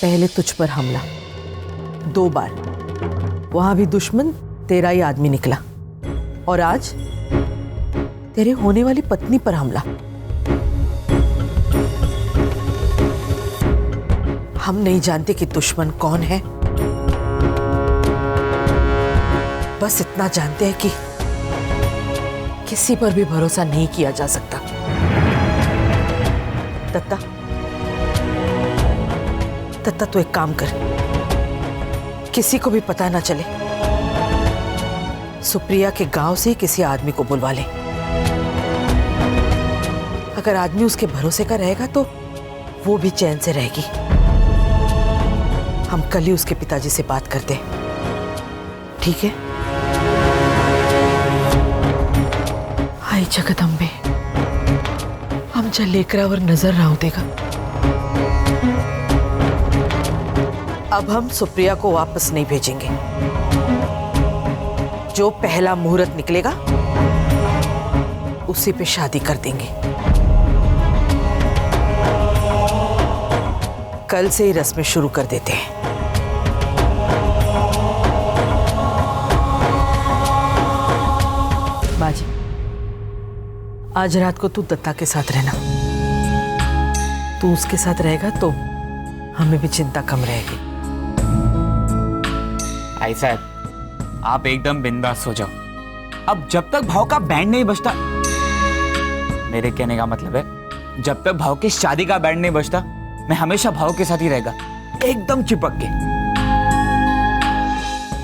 पहले तुझ पर हमला, 2 बार, वहां भी दुश्मन तेरा ही आदमी निकला, और आज तेरे होने वाली पत्नी पर हमला। हम नहीं जानते कि दुश्मन कौन है, बस इतना जानते हैं कि किसी पर भी भरोसा नहीं किया जा सकता। दत्ता तू एक काम कर, किसी को भी पता ना चले, सुप्रिया के गांव से किसी आदमी को बुलवा ले। अगर आदमी उसके भरोसे का रहेगा तो वो भी चैन से रहेगी। हम कल ही उसके पिताजी से बात करते हैं, ठीक है? हाय जगदम्बे, आमच्या लेकरावर नजर राहू देगा। अब हम सुप्रिया को वापस नहीं भेजेंगे। जो पहला मुहूर्त निकलेगा उसी पे शादी कर देंगे। कल से ही रस्में शुरू कर देते हैं। बाजी, आज रात को तू दत्ता के साथ रहना। तू उसके साथ रहेगा तो हमें भी चिंता कम रहेगी। आई साहब, आप एकदम बिंदास हो जाओ। अब जब तक भाव का बैंड नहीं बजता, मेरे कहने का मतलब है जब तक भाव की शादी का बैंड नहीं बजता, मैं हमेशा भाव के साथ ही रहेगा, एकदम चिपक के।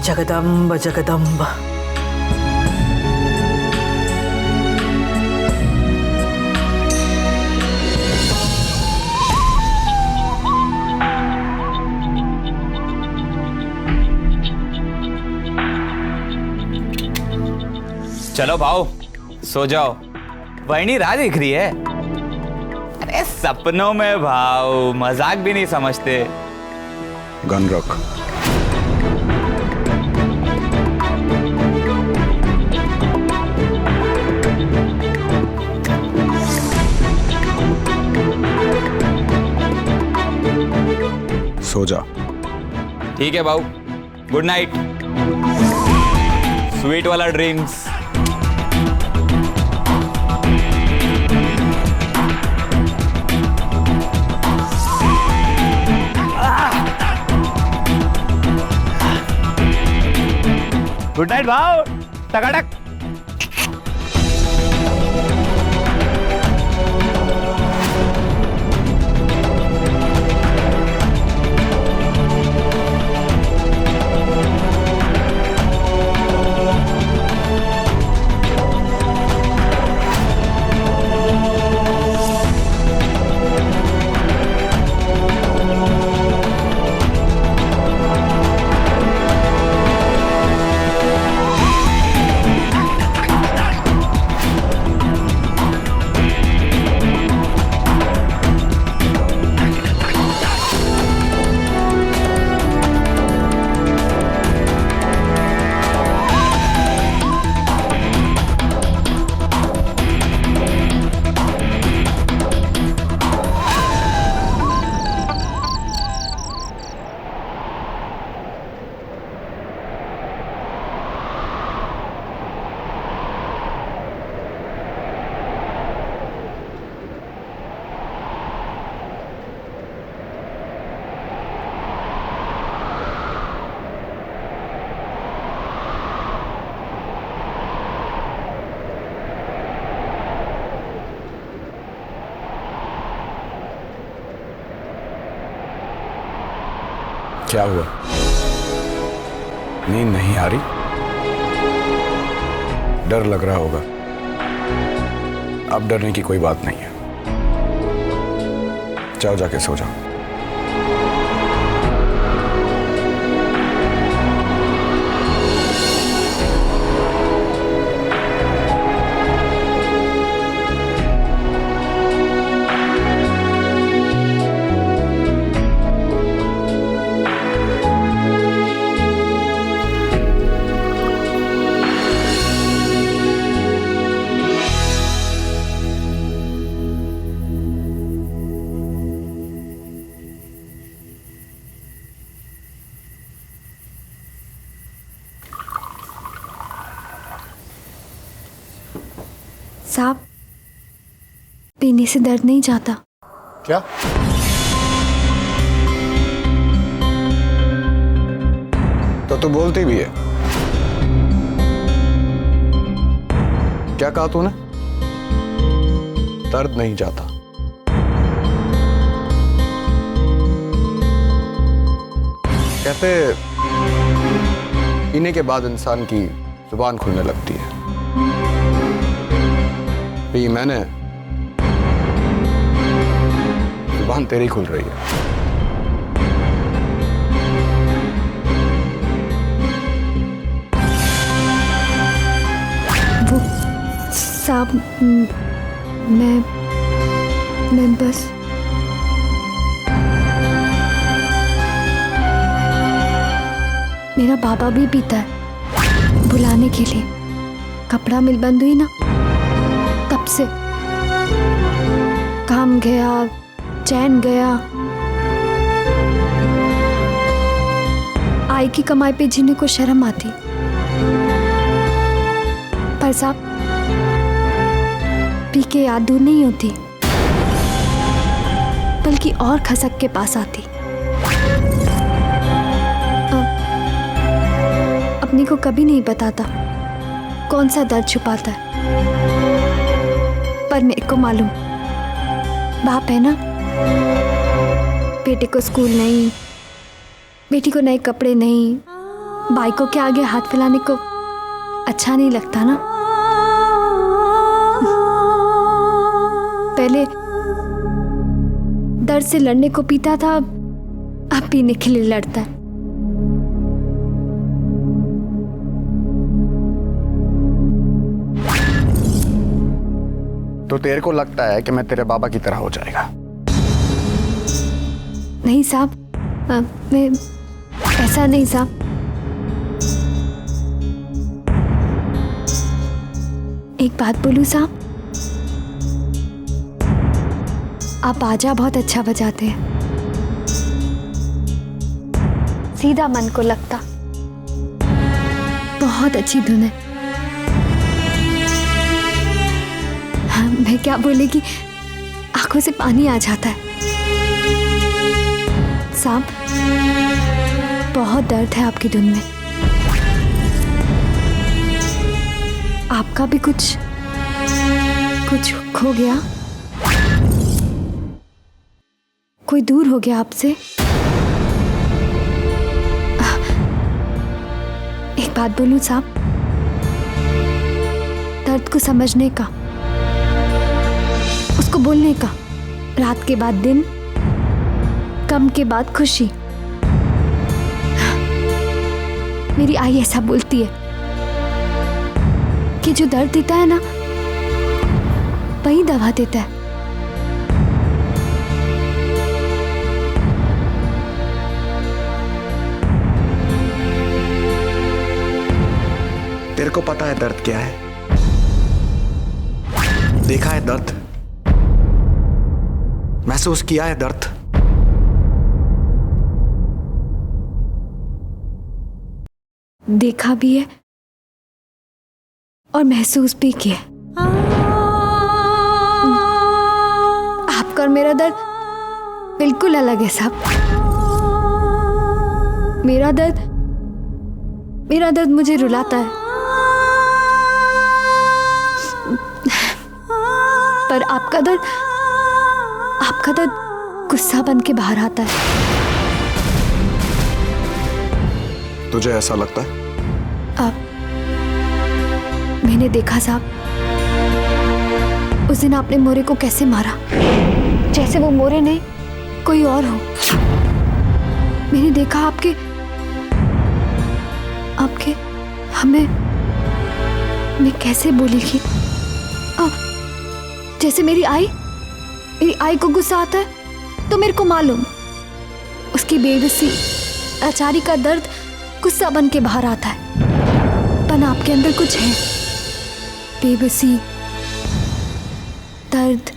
जगदम्ब जगदम्ब। चलो भाव, सो जाओ, वही राह दिख रही है। अरे सपनों में भाव, मजाक भी नहीं समझते। गन रख। सो जा। ठीक है भाव, गुड नाइट, स्वीट वाला ड्रीम्स। गुड नाइट भाव, टकाटक। क्या हुआ? नींद नहीं आ रही? डर लग रहा होगा। अब डरने की कोई बात नहीं है। जाओ, जाके सो जाओ। साहब, पीने से दर्द नहीं जाता। क्या? तो तू बोलती भी है। क्या कहा तूने? दर्द नहीं जाता। कहते पीने के बाद इंसान की जुबान खुलने लगती है। पी मैंने, जुबान तेरी खुल रही है। वो साहब, मैं बस मेरा बाबा भी पीता है बुलाने के लिए। कपड़ा मिल बंद हुई ना, तब से काम गया, चैन गया। आई की कमाई पे जीने को शर्म आती। पर साहब, पी के याद दूर नहीं होती, बल्कि और खसक के पास आती। अपने को कभी नहीं बताता कौन सा दर्द छुपाता है, पर मेरे को मालूम। बाप है ना, बेटे को स्कूल नहीं, बेटी को नए कपड़े नहीं, बाइकों के आगे हाथ फैलाने को अच्छा नहीं लगता ना। पहले दर्द से लड़ने को पीता था, अब पीने के लिए लड़ता है। तो तेरे को लगता है कि मैं तेरे बाबा की तरह हो जाएगा? नहीं साहब, मैं ऐसा नहीं साहब। एक बात बोलूं साहब, आप बाजा बहुत अच्छा बजाते हैं, सीधा मन को लगता। बहुत अच्छी धुन है। हाँ, मैं क्या बोलेगी, आंखों से पानी आ जाता है। साहब, बहुत दर्द है आपकी धुन में। आपका भी कुछ खो गया, कोई दूर हो गया आपसे। एक बात बोलूं साहब, दर्द को समझने का, उसको बोलने का, रात के बाद दिन, गम के बाद खुशी। मेरी आई ऐसा बोलती है कि जो दर्द देता है ना, वही दवा देता है। तेरे को पता है दर्द क्या है? देखा है दर्द? महसूस किया है दर्द? देखा भी है और महसूस भी किया। आपका और मेरा दर्द बिल्कुल अलग है साहब। मेरा दर्द मुझे रुलाता है, पर आपका दर्द गुस्सा बन के बाहर आता है। तुझे ऐसा लगता है? मैंने देखा साहब, उस दिन आपने मोरे को कैसे मारा, जैसे वो मोरे नहीं कोई और हो। मैंने देखा आपके हमें मैं कैसे बोलेगी, जैसे मेरी आई को गुस्सा आता है तो मेरे को मालूम उसकी बेबसी लाचारी का दर्द गुस्सा बन के बाहर आता है। पर आपके अंदर कुछ है, बेबसी, दर्द।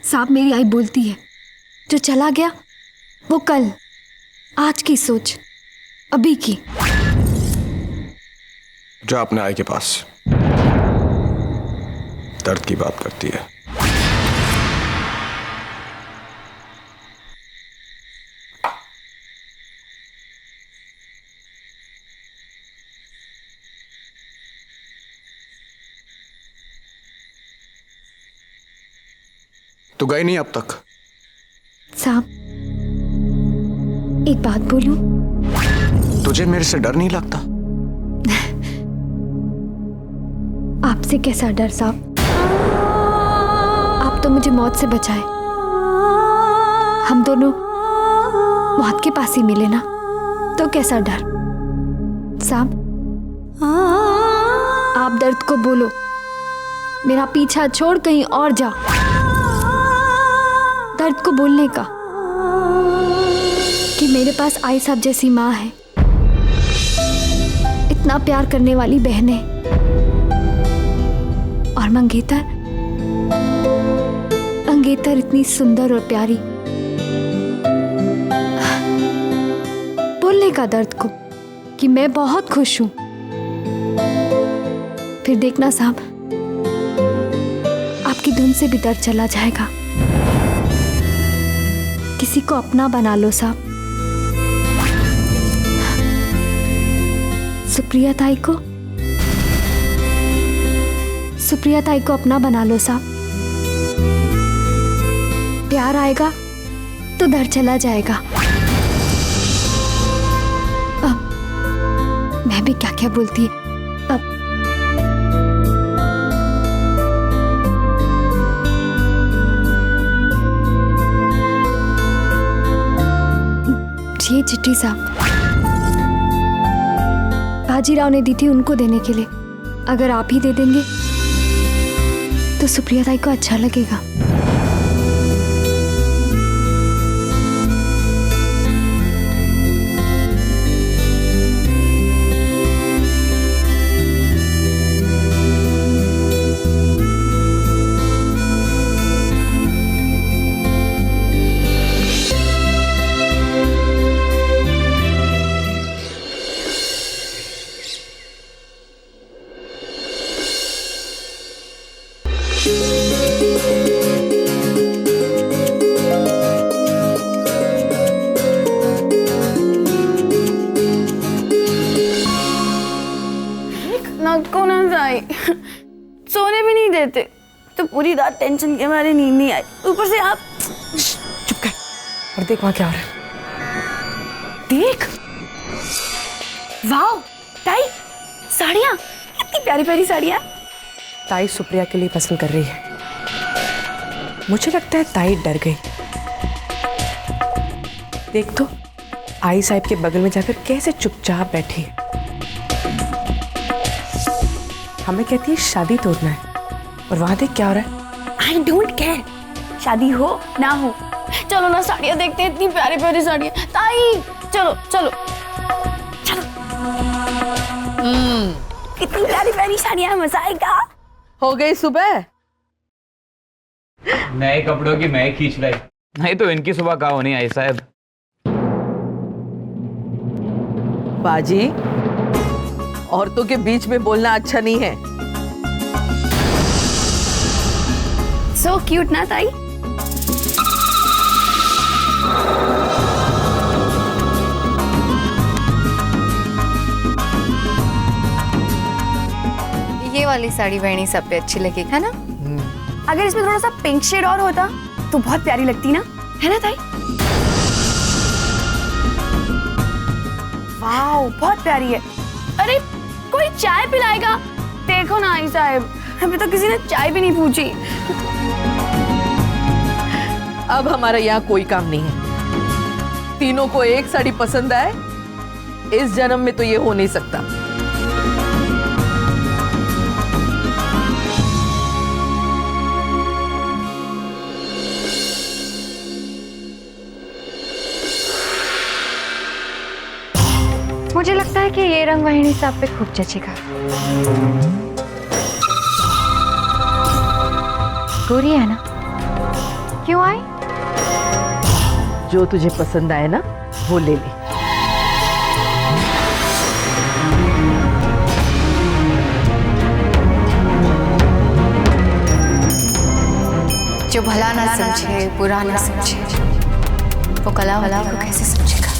साहब, मेरी आई बोलती है जो चला गया वो कल, आज की सोच, अभी की। जा अपने आई के पास। दर्द की बात करती है। तू गई नहीं अब तक? साहब, एक बात बोलूं? तुझे मेरे से डर नहीं लगता? आपसे कैसा डर साहब? आप तो मुझे मौत से बचाए। हम दोनों मौत के पास ही मिले ना, तो कैसा डर? साहब, आप दर्द को बोलो, मेरा पीछा छोड़ कहीं और जा। दर्द को बोलने का कि मेरे पास आई साहब जैसी माँ है, इतना प्यार करने वाली बहनें, और मंगेतर इतनी सुंदर और प्यारी। बोलने का दर्द को कि मैं बहुत खुश हूं। फिर देखना साहब, आपकी धुन से भी दर्द चला जाएगा। किसी को अपना बना लो साहब। सुप्रिया ताई को अपना बना लो साहब। प्यार आएगा तो दर्द चला जाएगा। अब मैं भी क्या क्या बोलती है। अब ये चिट्ठी साहब बाजीराव ने दी थी उनको देने के लिए। अगर आप ही दे देंगे तो सुप्रिया ताई को अच्छा लगेगा। सोने भी नहीं देते, तो पूरी रात टेंशन के मारे नींद नहीं आई। ऊपर से आप चुप कर और देख वहां क्या हो रहा है। देख, वाओ ताई, साड़ियाँ, कितनी प्यारी प्यारी साड़ियाँ। ताई सुप्रिया के लिए पसंद कर रही है। मुझे लगता है ताई डर गई। देख तो, आई साहब के बगल में जाकर कैसे चुपचाप बैठी है। हमें कहती है शादी तोड़ना है, और वहां देख क्या हो रहा है। आई डोंट केयर, शादी हो ना हो। चलो ना साड़ियाँ देखते हैं, इतनी प्यारी प्यारी साड़ियाँ। ताई चलो चलो चलो। कितनी प्यारी प्यारी साड़ियाँ, मजा आएगा। हो गई सुबह? नए कपड़ों की मैं खींच लाई, नहीं तो इनकी सुबह कहाँ होनी आई साहब। बाजी, औरतों के बीच में बोलना अच्छा नहीं है। सो क्यूट ना ताई। ये वाली साड़ी बहनी सब पे अच्छी लगेगी, है ना? अगर इसमें थोड़ा सा पिंक शेड और होता तो बहुत प्यारी लगती ना, है ना ताई? वाओ, बहुत प्यारी है। अरे कोई चाय पिलाएगा? देखो ना आई साहब, हमें तो किसी ने चाय भी नहीं पूछी। अब हमारा यहाँ कोई काम नहीं है। तीनों को एक साड़ी पसंद आए, इस जन्म में तो ये हो नहीं सकता। मुझे लगता है कि ये रंग वाहिनी साहब पे खूब जचेगा। गोरी है ना? क्यों आई? जो तुझे पसंद आए ना वो ले ले। जो भला ना समझे, बुरा ना समझे, वो कला वाला को कैसे समझेगा?